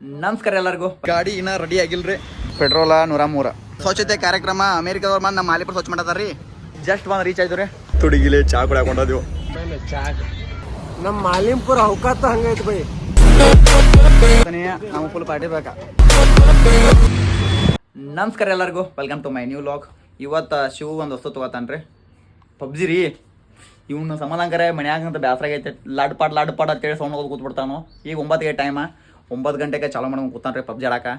ನಮಸ್ಕಾರ ಎಲ್ಲರಿಗೂ. ಗಾಡಿ ಇನ್ನ ರೆಡಿ ಆಗಿಲ್ರಿ. ಪೆಟ್ರೋಲ 103. ಸ್ವಚ್ಛತೆ ಕಾರ್ಯಕ್ರಮ ಅಮೆರಿಕದವ್ರು ಬಂದು ನಮ್ಮ ಮಾಲಿಪುರ ಸ್ವಚ್ಛ ಮಾಡತಾರ್ರಿ. ಜಸ್ಟ್ ಬಂದು ರೀಚ್ ಆಯ್ತು ರೀ. ತುಡಿಗಿಲೆ ಚಾ ಕೂಡ ಹಾಕೊಂಡದಿವು. ನಮ್ಮ ಮಾಲಿಂಪುರ ಅವಕಾತ ಹಂಗೈತಿ ಬೈ. ನಮಗೆ ಫುಲ್ ಪಾರ್ಟಿ ಬೇಕಾ. ನಮಸ್ಕಾರ ಎಲ್ಲರಿಗೂ, welcome to my new vlog. ಇವತ್ತು ಶಿವ ಒಂದು ವಸ್ತು ತೊಗೋತಾನ್ರಿ, ಪಬ್ಜಿ ರೀ. ಇವ್ನು ಸಮಾಧಾನಕರ ಮನ್ಯಾಗಂತ ಬೇಸರ ಆಗೈತೆ. ಲಾಡ್ ಪಾಡ್ ಅಂತೇಳಿ ಸೌಂಡ್ ಹೋಗಿ ಕೂತ್ಬಿಡ್ತಾನು. ಈಗ 9 ಟೈಮ, 9 ಗಂಟೆಗೆ ಚಾಲೂ ಮಾಡ್ಕೊಂಡು ಕೂತಾನ್ರಿ ಪಬ್ಜಿ ಆಡಕ್ಕೆ.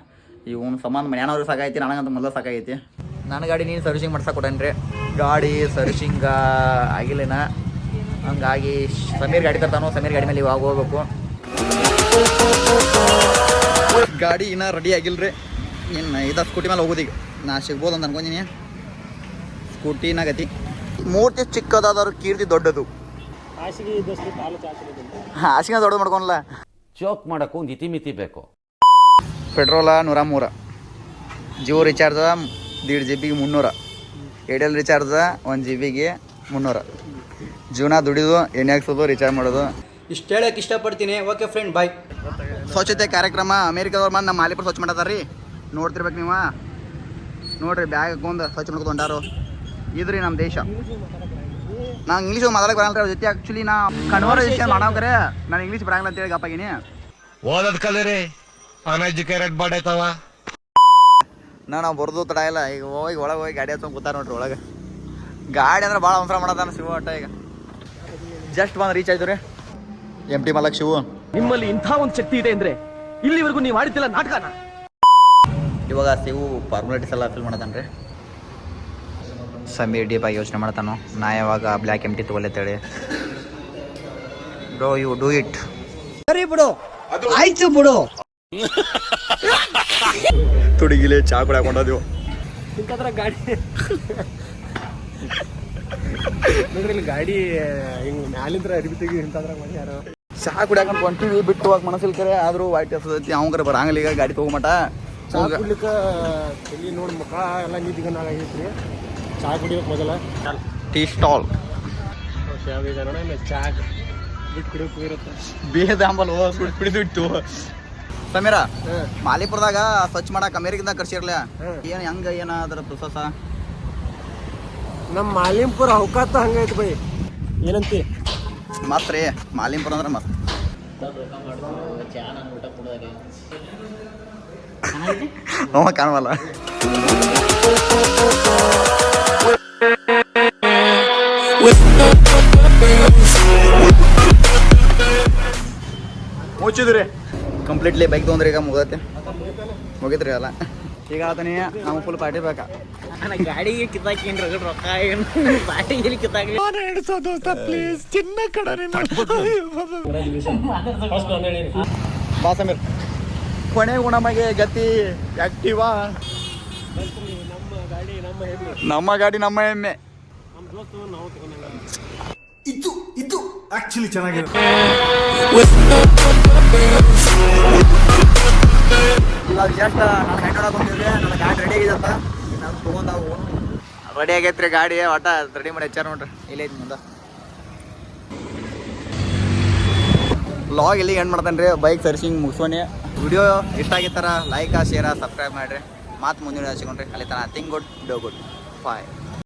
ಇವ್ನು ಸಮಾನ ಮನ್ಯಾನವ್ರಿಗೆ ಸಾಕೈತಿ, ನನಗಂತ ಮೊದಲು ಸಾಕೈತಿ. ನನ್ನ ಗಾಡಿ ನೀನು ಸರ್ವಿಸಿಂಗ್ ಮಾಡ್ಸಕ್ಕೆ ಕೊಟ್ಟೇನ್ರಿ. ಗಾಡಿ ಸರ್ವಿಸಿಂಗ ಆಗಿಲ್ಲೇನ, ಹಂಗಾಗಿ ಸಮೀರ್ ಗಾಡಿ ತರ್ತಾನೋ. ಸಮೀರ್ ಗಾಡಿ ಮೇಲೆ ಇವಾಗ ಹೋಗ್ಬೇಕು. ಗಾಡಿ ಇನ್ನೂ ರೆಡಿ ಆಗಿಲ್ರಿ. ಇನ್ನು ಇದು ಸ್ಕೂಟಿ ಮೇಲೆ ಹೋಗೋದೀಗ. ನಾ ಸಿಗ್ಬೋದು ಅಂತ ಅನ್ಕೊಂಡಿನಿ. ಸ್ಕೂಟಿನ ಗತಿ ಮೂರ್ತಿ ಚಿಕ್ಕದಾದ್ರು ಕೀರ್ತಿ ದೊಡ್ಡದು. ಹಾಸಿಗೆ ದೊಡ್ಡದು ಮಾಡ್ಕೊನಲ್ಲ. ಜೋಕ್ ಮಾಡೋಕ್ಕೂ ಒಂದು ಇತಿಮಿತಿ ಬೇಕು. Petrol 103, Jio recharge 1.5 GB 300, Airtel recharge 1 GB 300. ಜೀವನ ದುಡಿದು ಎಣ್ಣೆ ಹಾಕ್ಸೋದು, ರಿಚಾರ್ಜ್ ಮಾಡೋದು. ಇಷ್ಟು ಹೇಳಕ್ಕೆ ಇಷ್ಟಪಡ್ತೀನಿ. ಓಕೆ ಫ್ರೆಂಡ್, ಬಾಯ್. ಸ್ವಚ್ಛತೆ ಕಾರ್ಯಕ್ರಮ ಅಮೆರಿಕದವ್ರು ಬಂದು ನಮ್ಮ ಮಾಲಿಪುರ ಸ್ವಚ್ಛ ಮಾಡತಾರ್ರಿ. ನೋಡ್ತಿರ್ಬೇಕು ನೀವು. ನೋಡ್ರಿ, ಬ್ಯಾಗ್ ಹಾಕೊಂಡು ಸ್ವಚ್ಛ ಮಾಡ್ಕೊಂಡಾರು. ಇದ್ರಿ ನಮ್ಮ ದೇಶ. ನಾನು ಇಂಗ್ಲೀಷ್ ಮಾತಾಡಕ್ಕೆ ಬರಲ್ಲ ಅವ್ರ ಜೊತೆ. ಆ್ಯಕ್ಚುಲಿ ನಾ ಕನ್ವರ್ಸೇಷನ್ ಮಾಡೋಕ್ರೆ ನಾನು ಇಂಗ್ಲೀಷ್ ಬರಂಗಿಲ್ಲ ಅಂತೇಳಿ ಗಪ್ಪಾಗಿನಿ. ಓದೋದ್ ಕಲರಿ ಅನ್ಎಜುಕೇಟೆಡ್ ಬಾಡೈತವ. ನಾವು ಬರ್ದು ತಡ ಇಲ್ಲ. ಈಗ ಹೋಗಿ ಒಳಗೆ ಹೋಗಿ ಗಾಡಿ ಹಚ್ಕೊಂಡು ಕೂತಾರ ನೋಡ್ರಿ ಒಳಗೆ. ಗಾಡಿ ಅಂದ್ರೆ ಭಾಳ ಅವಸರ ಮಾಡೋದಾನ ಶಿವ ಅಟ್ಟ. ಈಗ ಜಸ್ಟ್ ಬಂದು ರೀಚ್ ಆಯ್ತು ರೀ. MT ಮಲಕ್ ಶಿವು. ನಿಮ್ಮಲ್ಲಿ ಇಂಥ ಒಂದು ಶಕ್ತಿ ಇದೆ ಅಂದ್ರೆ ಇಲ್ಲಿವರೆಗೂ ನೀವು ಮಾಡಿದ್ದಿಲ್ಲ ನಾಟಕನ. ಇವಾಗ ಶಿವು ಫಾರ್ಮಾಲಿಟೀಸ್ ಎಲ್ಲ ಫಿಲ್ ಮಾಡತಾನ್ರಿ. ಸಮೀರ್ ಡೀಪಾಗಿ ಯೋಚನೆ ಮಾಡ್ತಾನು. ನಾ ಯಾವಾಗ ಬ್ಲ್ಯಾಕ್ MT ತಗೊಳ್ಳೇತೇಳಿ. Bro, you do it. ಸರಿ ಬಿಡು, ಆಯ್ತು ಬಿಡು. ತುಡಿಗಿಲೆ ಚಾ ಕೂಡ ಹಾಕೊಂಡದಿವು. ಇಂಥದ್ರ ಗಾಡಿ ನೋಡ್ರಿ, ಇಲ್ಲಿ ಗಾಡಿ ಹಿಂಗ್ ಮ್ಯಾಲಿಂದ್ರ ಅರಿವಿ ತೆಗಿ ಇಂಥದ್ರ ಮಾಡಿ ಯಾರು ಚಾ ಕುಡಿಯಾಕೊಂಡು ಕಂಟಿನ್ಯೂ ಬಿಟ್ಟು ಹೋಗಕ್ಕೆ ಮನಸ್ಸಿಲ್ ಕರೆ. ಆದರೂ ವೈಟ್ ಹಸದೈತಿ. ಅವಂಕರ ಬರಂಗಿಲ್ಲ ಈಗ ಗಾಡಿ ತಗೋಮಟ. ಚಾ ಕುಡ್ಲಿಕ್ಕೆ ತಲೆ ನೋಡಿ ಮುಖ ಎಲ್ಲ ನೀತಿಗನ್ನಾಗೈತ್ರಿ. ಚಾ ಕುಡಿಯೋಕೆ ಮೊದಲ ಟೀ ಸ್ಟಾಲ್ ಚಾ ಬಿಟ್ಟು ಕುಡಿಯೋಕೆ ಇರುತ್ತೆ. ಬೇದ ಅಂಬಲ್ ಕುಡಿದು ಇಟ್ಟು. ಸಮೀರ, ಮಾಲಿಪುರದಾಗ ಸ್ವಚ್ಛ ಮಾಡಕ್ಕೆ ಅಮೇರಿಕದಾಗ ಕರ್ಸಿರ್ಲ. ಏನು ಹೆಂಗ ಏನ ಅದರ ಪ್ರೊಸೆಸ? ನಮ್ಮ ಮಾಲಿಂಪುರ ಅವಕಾತ ಹಂಗೈತಿ ಬೈ. ಏನಂತಿ? ಮಸ್ತ್ ರೀ ಮಾಲಿಂಪುರ ಅಂದ್ರೆ ಮಸ್ತ್. ಅವ ಕಾಣವಲ್ಲ. ಮುಚ್ಚಿದ್ರಿ ಕಂಪ್ಲೀಟ್ಲಿ ಬೈಕ್ ತೊಗೊಂಡ್ರಿ. ಈಗ ಮುಗಿತ್ರಿ ಅಲ್ಲ. ಈಗ ಆತನಿ ನಮಗೆ ಫುಲ್ ಪಾರ್ಟಿ ಬೇಕಾ. ಗಾಡಿಗೆ ಕಿತ್ತಾಕೇನ್ರಿ ರೊಕ್ಕ, ಏನು ಪಾರ್ಟಿಗೆ ಕಿತ್ತಾಕಲಿ. ಪ್ಲೀಸ್ ಚಿನ್ನ ಕಡ. ಬಾ ಸಮೀರ್. ಕೊನೆ ಗುಣಮಗೆ ಗತಿ ಆಕ್ಟಿವಾ. ನಮ್ಮ ಗಾಡಿ ನಮ್ಮ ಹೆಮ್ಮೆ. ಇದು ಆಕ್ಚುಲಿ ಚೆನ್ನಾಗಿದೆ. ಜಸ್ಟ್ ನಾನು ಹೆಣ್ಣು ಬಂದಿದ್ದೆ. ನನ್ನ ಗಾಡಿ ರೆಡಿ ಆಗಿದೆ ಅಂತ ನಾನು ತೊಗೊಂಡವು. ರೆಡಿ ಆಗೈತ್ರಿ ಗಾಡಿ. ಒಟ್ಟ ರೆಡಿ ಮಾಡಿ ಹಚ್ಚಾರ ನೋಡ್ರಿ. ಇಲ್ಲೇ ಐತಿ ಮುಂದೆ. ವ್ಲಾಗ್ ಇಲ್ಲಿ ಎಂಡ್ ಮಾಡ್ತಾನೆ ರೀ. Bike servicing ಮುಗಿಸೋನೆ. ವಿಡಿಯೋ ಇಷ್ಟ ಆಗಿತ್ತಾರ ಲೈಕ್, ಶೇರ್, ಸಬ್ಸ್ಕ್ರೈಬ್ ಮಾಡಿರಿ. ಮಾತು ಮುಂದಿನ ಹಚ್ಕೊಂಡ್ರಿ. ಅಲ್ಲಿ ತನ ಥಿಂಕ್ ಗುಡ್, ಡೋ ಗುಡ್. ಬಾಯ್.